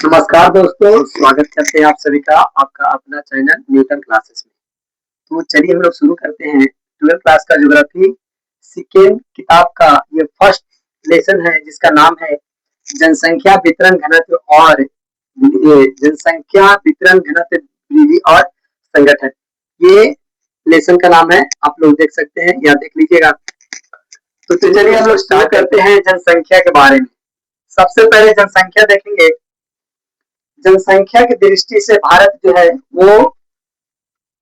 नमस्कार दोस्तों, स्वागत करते हैं आप सभी का आपका अपना चैनल न्यूटन क्लासेस में। तो चलिए हम लोग शुरू करते हैं 12th क्लास का ज्योग्राफी सेकेंड किताब का ये फर्स्ट लेसन है जिसका नाम है जनसंख्या वितरण घनत्व और ये जनसंख्या वितरण घनत्व वृद्धि और संगठन। ये लेसन का नाम है, आप लोग देख सकते हैं या देख लीजिएगा। तो चलिए हम लोग स्टार्ट करते हैं जनसंख्या के बारे में। सबसे पहले जनसंख्या देखेंगे। जनसंख्या की दृष्टि से भारत जो है वो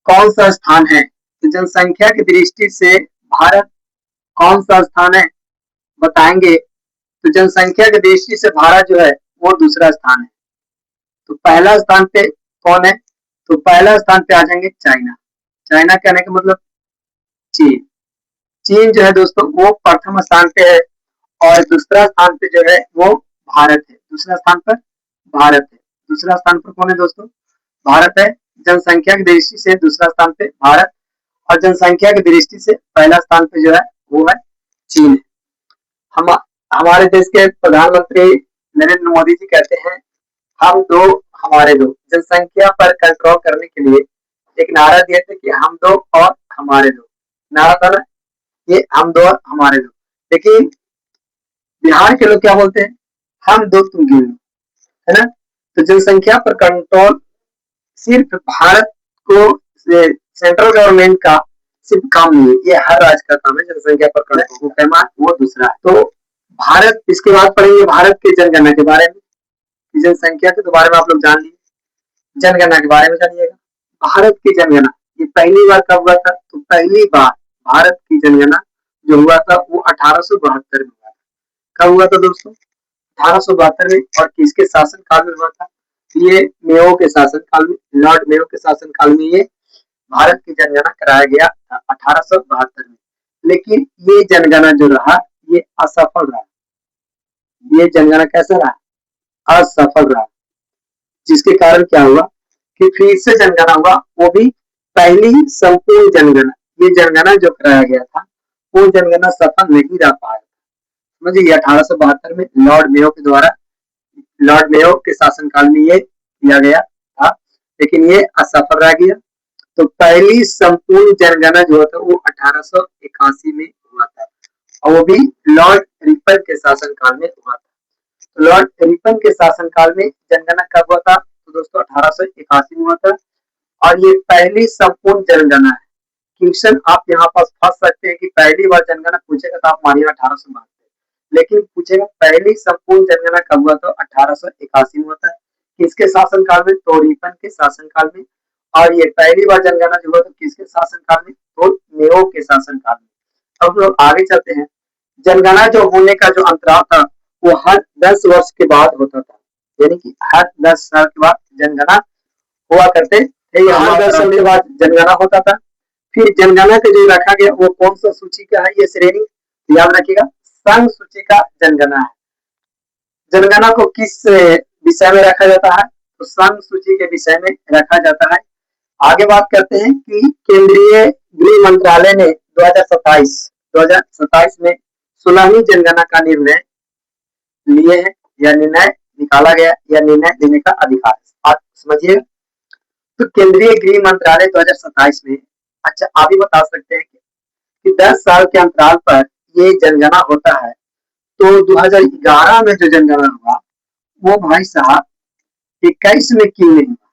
कौन सा स्थान है? तो जनसंख्या की दृष्टि से भारत कौन सा स्थान है बताएंगे। तो जनसंख्या की दृष्टि से भारत जो है वो दूसरा स्थान है। तो पहला स्थान पे कौन है? तो पहला स्थान पे आ जाएंगे चाइना। चाइना कहने का मतलब चीन। चीन जो है दोस्तों वो प्रथम स्थान पे है और दूसरा स्थान पे जो है वो भारत है। दूसरा स्थान पर भारत है। दूसरा स्थान पर कौन है दोस्तों? भारत है। जनसंख्या की दृष्टि से दूसरा स्थान पे भारत और जनसंख्या की दृष्टि से पहला स्थान पे जो है वो है चीन। हम हमारे देश के प्रधानमंत्री नरेंद्र मोदी जी कहते हैं हम दो हमारे दो। जनसंख्या पर कंट्रोल करने के लिए एक नारा दिए थे कि हम दो और हमारे दो। नारा था ना ये, हम दो और हमारे दो। लेकिन बिहार के लोग क्या बोलते हैं? हम दो तुम गिन लो, है ना। तो जनसंख्या पर कंट्रोल सिर्फ भारत को सेंट्रल गवर्नमेंट का सिर्फ काम नहीं है, ये हर राज्य का काम है। जनसंख्या पर कंट्रोल पैमाना वो दूसरा है। तो भारत, इसके बाद पढ़ेंगे भारत के जनगणना के बारे में। जनसंख्या के बारे में आप लोग जान लीजिए, जनगणना के बारे में जानिएगा। भारत की जनगणना ये पहली बार कब हुआ था? तो पहली बार भारत की जनगणना जो हुआ था वो 1872 में हुआ था। कब हुआ था दोस्तों? 1872 में। और किसके शासन काल में हुआ था? ये मेयो के शासन काल में, लॉर्ड मेयो के शासन काल में ये भारत की जनगणना कराया गया था 1872 में। लेकिन ये जनगणना जो रहा ये असफल रहा। ये जनगणना कैसा रहा? असफल रहा। जिसके कारण क्या हुआ कि फिर से जनगणना हुआ, वो भी पहली संपूर्ण जनगणना। ये जनगणना जो कराया गया था वो जनगणना सफल नहीं रह पाया। समझिए 1872 में लॉर्ड मेयो के द्वारा, लॉर्ड मेयो के शासनकाल में ये किया गया था, लेकिन ये असफल रह गया। तो पहली संपूर्ण जनगणना जो था वो 1881 में हुआ था और वो भी लॉर्ड रिपन के शासनकाल में हुआ था। तो लॉर्ड रिपन के शासनकाल में जनगणना कब हुआ था? तो दोस्तों 1881 में हुआ था और ये पहली संपूर्ण जनगणना है। क्वेश्चन आप यहाँ पास फंस सकते हैं कि पहली बार जनगणना पूछेगा तो आप मानिएगा 1872, लेकिन पूछेगा पहली संपूर्ण जनगणना कब हुआ? तो 1881 में हुआ था। किसके शासनकाल में? तो रिपन के शासनकाल में। और ये पहली बार जनगणना जो हुआ तो किसके शासनकाल में? तो मेयो के शासनकाल में। अब लोग आगे चलते हैं। जनगणना जो होने का जो अंतराल था वो हर 10 वर्ष के बाद होता था, यानी कि हर 10 साल के बाद जनगणना हुआ करते थे। हर 10 साल के बाद जनगणना होता था। फिर जनगणना का जो रखा गया वो कौन सा सूची का है? ये श्रेणी याद रखिएगा, संघ सूची का जनगणना है। जनगणना को किस विषय में रखा जाता है? तो संघ सूची के विषय में रखा जाता है। आगे बात करते हैं कि केंद्रीय गृह मंत्रालय ने 2027 में 16वीं जनगणना का निर्णय लिए हैं या निर्णय निकाला गया या निर्णय लेने का अधिकार। आप समझिए, तो केंद्रीय गृह मंत्रालय 2027 में, अच्छा आप भी बता सकते हैं कि 10 साल के अंतराल पर ये जनगणना होता है। तो 2011 में जो जनगणना हुआ वो भाई साहब 21 में क्यों नहीं हुआ?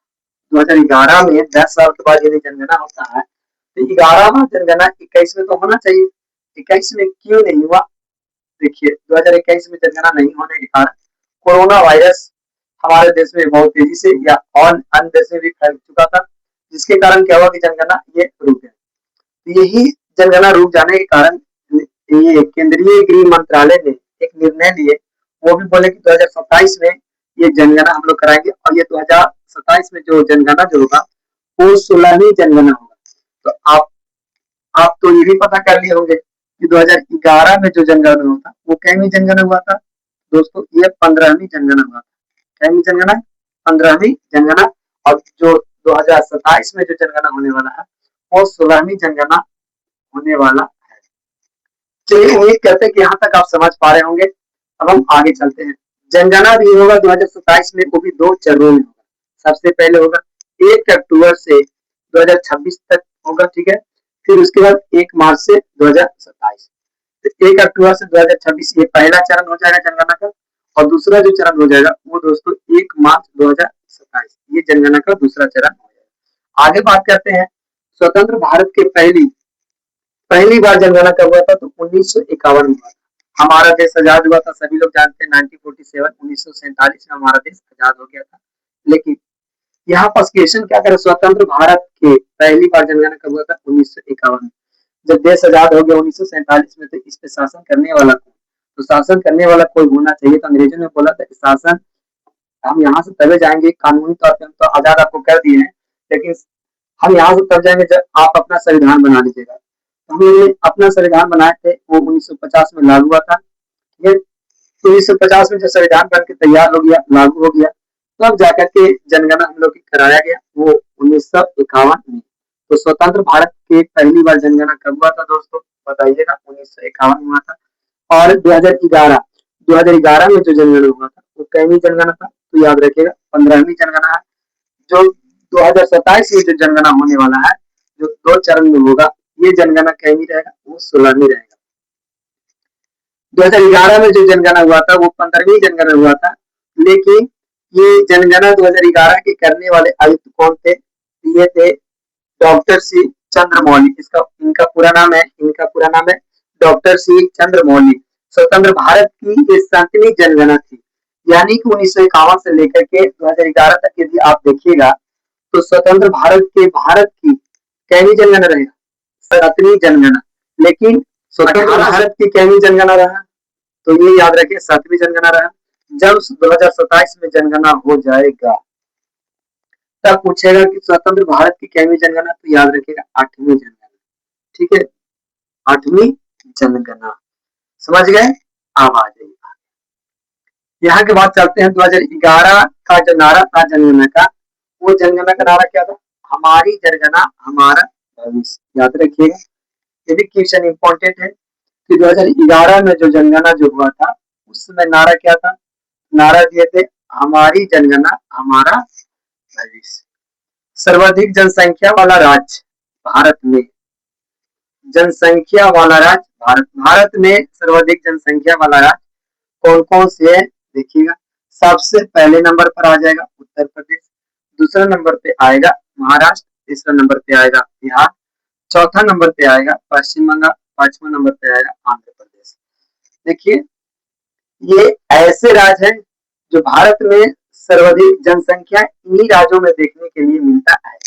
2011 में 10 साल के बाद यदि जनगणना होता है तो 11वां जनगणना 21 में तो होना चाहिए। 21 में क्यों नहीं हुआ? देखिए 2021 में जनगणना नहीं होने के कारण कोरोना वायरस हमारे देश में बहुत तेजी से या और अन्य देश में भी फैल चुका था, जिसके कारण क्या हुआ कि जनगणना ये रुक गई। तो यही जनगणना रुक जाने के कारण ये केंद्रीय गृह मंत्रालय ने एक निर्णय लिए, वो भी बोले कि 2027 में ये जनगणना हम लोग कराएंगे और ये 2027 में जो जनगणना जो होगा वो 16वीं जनगणना होगा। तो आप तो ये भी पता कर लिए होंगे कि 2011 में जो जनगणना हुआ था वो कैवीं जनगणना हुआ था? दोस्तों ये 15वीं जनगणना हुआ था। कैवीं जनगणना? 15वीं जनगणना। और जो 2027 में जो जनगणना होने वाला है वो 16वीं जनगणना होने वाला है। चलिए उम्मीद करते हैं कि यहाँ तक आप समझ पा रहे होंगे। अब हम आगे चलते हैं। जनगणना भी होगा 2027 में, वो भी 2 चरणों में होगा। सबसे पहले होगा 1 अक्टूबर से 2026 तक होगा, ठीक है। फिर उसके बाद 1 मार्च से 2027। तो 1 अक्टूबर से 2026 ये पहला चरण हो जाएगा जनगणना का, और दूसरा जो चरण हो जाएगा वो दोस्तों 1 मार्च 2027, ये जनगणना का दूसरा चरण हो जाएगा। आगे बात करते हैं स्वतंत्र भारत के पहली बार जनगणना कब हुआ था, तो 1951 में हुआ था। हमारा देश आजाद हुआ था, सभी लोग जानते हैं 1947 1947 में हमारा देश आजाद हो गया था। लेकिन यहाँ पर क्वेश्चन क्या करे, स्वतंत्र भारत के पहली बार जनगणना कब हुआ था, 1951 में। जब देश आजाद हो गया 1947 में, तो इस पे शासन करने वाला कौन, तो शासन करने वाला कोई होना चाहिए। तो अंग्रेजों ने बोला था कि शासन हम यहाँ से तभी जाएंगे, कानूनी तौर पर हम तो आजाद आपको कर दिए हैं, लेकिन हम यहाँ से तब जाएंगे जब आप अपना संविधान बना लीजिएगा। तो हमने अपना संविधान बनाए थे, वो 1950 में लागू हुआ था। ये 1950 में जो संविधान बन के तैयार हो गया, लागू हो गया, तब जाकर के जनगणना हम लोग की कराया गया, वो 1951 में। तो स्वतंत्र भारत के पहली बार जनगणना कब हुआ था दोस्तों, बताइएगा, 1951 में हुआ था। और 2011 में जो जनगणना हुआ था वो कैवी जनगणना था, तो याद रखिएगा 15वीं जनगणना है। जो 2027 में जो जनगणना होने वाला है, जो 2 चरण में होगा, ये जनगणना कैवी रहेगा, वो 16वीं रहेगा। 2011 में जो जनगणना हुआ था वो 15वीं जनगणना हुआ था, लेकिन ये जनगणना 2011 के करने वाले आयुक्त कौन थे, ये थे डॉक्टर सी चंद्रमौली। इनका पूरा नाम है डॉक्टर सी चंद्रमौली। स्वतंत्र भारत की ये 7वीं जनगणना थी, यानी कि 1951 से लेकर के 2011 तक यदि आप देखिएगा, तो स्वतंत्र भारत की कैवी जनगणना रहेगा, 7वीं जनगणना। लेकिन स्वतंत्र भारत की कैवी जनगणना रहा, तो ये याद रखिए 7वीं जनगणना रहा। जब 2027 में जनगणना हो जाएगा, तब पूछेगा कि स्वतंत्र भारत की कैवी जनगणना, तो याद रखिएगा 8वीं जनगणना, ठीक है, 8वीं जनगणना। समझ गए, अब आ जाइए यहाँ के बाद चलते हैं 2011 का जो नारा था जनगणना का, वो जनगणना का नारा क्या था, हमारी जनगणना हमारा भविष्य। याद रखिएगा, ये भी क्वेश्चन इंपॉर्टेंट है कि 2011 में जो जनगणना जो हुआ था, उसमें नारा क्या था, नारा दिए थे हमारी जनगणना हमारा भविष्य। सर्वाधिक जनसंख्या वाला राज्य भारत में, जनसंख्या वाला राज्य भारत में सर्वाधिक जनसंख्या वाला राज्य कौन कौन से है, देखिएगा। सबसे पहले नंबर पर आ जाएगा उत्तर प्रदेश, दूसरा नंबर पे आएगा महाराष्ट्र, तीसरा नंबर पे आएगा बिहार, चौथा नंबर पे आएगा पश्चिम बंगाल, पांचवा नंबर पे आएगा आंध्र प्रदेश। देखिए, ये ऐसे राज्य हैं जो भारत में सर्वाधिक जनसंख्या इन्हीं राज्यों में देखने के लिए मिलता है।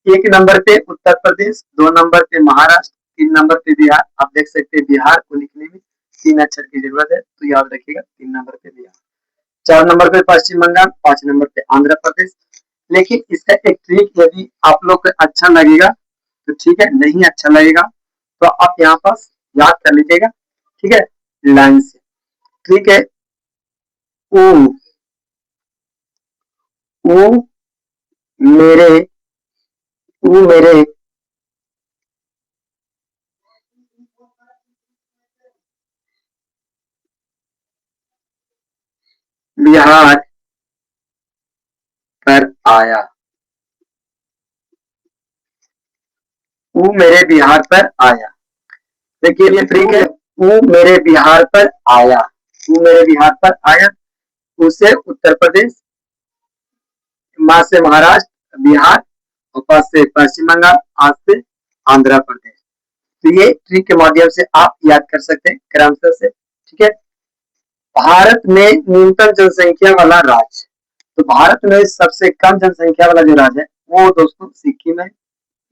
1 नंबर पे उत्तर प्रदेश, 2 नंबर पे महाराष्ट्र, 3 नंबर पे बिहार। आप देख सकते हैं बिहार को लिखने में 3 अक्षर की जरूरत है, तो याद रखिएगा 3 नंबर पे बिहार, 4 नंबर पे पश्चिम बंगाल, 5 नंबर पे आंध्र प्रदेश। लेकिन इसका एक ट्रिक यदि आप लोग को अच्छा लगेगा तो ठीक है, नहीं अच्छा लगेगा तो आप यहाँ पास याद कर लीजिएगा, ठीक है, लाइन से। ठीक है, ओ ओ मेरे ओ मेरे बिहार पर आया, वो मेरे बिहार पर आया। देखिए ये ट्रिक है, वो मेरे बिहार पर आया, वो मेरे बिहार पर आया, उसे उत्तर प्रदेश, माँ से महाराष्ट्र, बिहार, और पास से पश्चिम बंगाल, आज से आंध्र प्रदेश। तो ये ट्रिक के माध्यम से आप याद कर सकते हैं क्रमशः से, ठीक है। भारत में न्यूनतम जनसंख्या वाला राज्य, तो भारत में सबसे कम जनसंख्या वाला जो राज्य है वो दोस्तों सिक्किम है,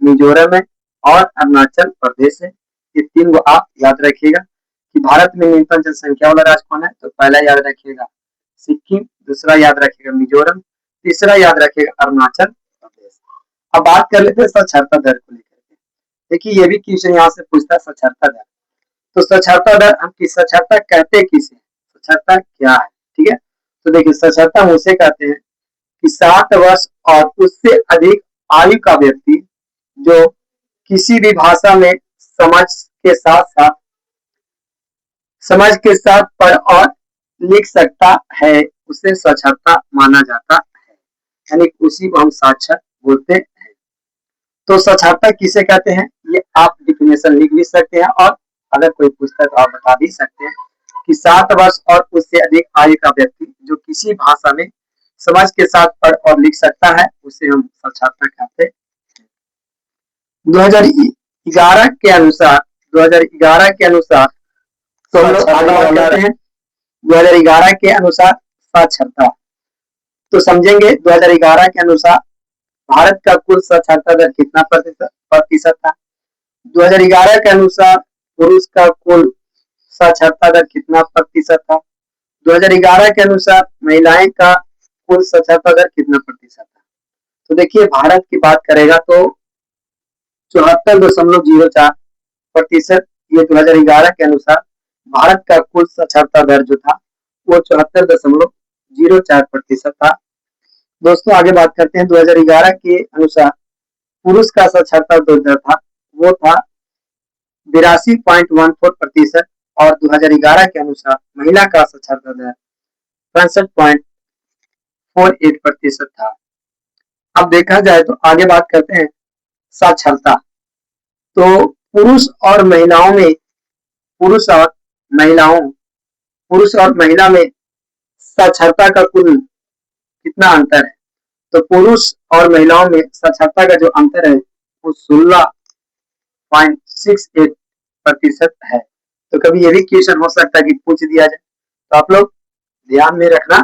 मिजोरम है और अरुणाचल प्रदेश है। ये 3 को आप याद रखिएगा कि भारत में न्यूनतम जनसंख्या वाला राज्य कौन है, तो पहला याद रखिएगा सिक्किम, दूसरा याद रखिएगा मिजोरम, तीसरा याद रखिएगा अरुणाचल प्रदेश। अब बात कर लेते हैं साक्षरता दर को लेकर के। देखिए ये भी क्वेश्चन यहाँ से पूछता है साक्षरता दर। तो साक्षरता दर, हम किस साक्षरता कहते किसे, साक्षरता क्या है, ठीक है। तो देखिए साक्षरता हम उसे कहते हैं कि 60 वर्ष और उससे अधिक आयु का व्यक्ति जो किसी भी भाषा में समझ के साथ साथ पढ़ और लिख सकता है उसे साक्षरता माना जाता है, यानी उसी को हम साक्षर बोलते हैं। तो साक्षरता किसे कहते हैं, ये आप डिफिनेशन लिख भी सकते हैं और अगर कोई पूछता है तो आप बता भी सकते हैं कि 7 वर्ष और उससे अधिक आयु का व्यक्ति जो किसी भाषा में समझ के साथ पढ़ और लिख सकता है उसे हम साक्षरता कहते हैं। 2011 के अनुसार 2011 के अनुसार तो हम लोग आगे बढ़ जाते हैं। 2011 के अनुसार साक्षरता तो समझेंगे। 2011 के अनुसार भारत का कुल साक्षरता दर कितना प्रतिशत था। 2011 के अनुसार पुरुष का कुल साक्षरता दर कितना प्रतिशत था। 2011 के अनुसार महिलाएं का कुल साक्षरता दर कितना प्रतिशत था। तो देखिए भारत की बात करेगा तो 74.04%, ये 2011 के अनुसार भारत का कुल साक्षरता दर जो था वो 74.04% था। दोस्तों आगे बात करते हैं। 2011 के अनुसार पुरुष का साक्षरता दर था वो था 82.14% और 2011 के अनुसार महिला का साक्षरता दर 65.48% था। अब देखा जाए तो आगे बात करते हैं साक्षरता। तो पुरुष और महिला में साक्षरता का कुल कितना अंतर है। तो पुरुष और महिलाओं में साक्षरता का जो अंतर है वो 16.68% है। तो कभी ये भी क्वेश्चन हो सकता है कि पूछ दिया जाए, तो आप लोग ध्यान में रखना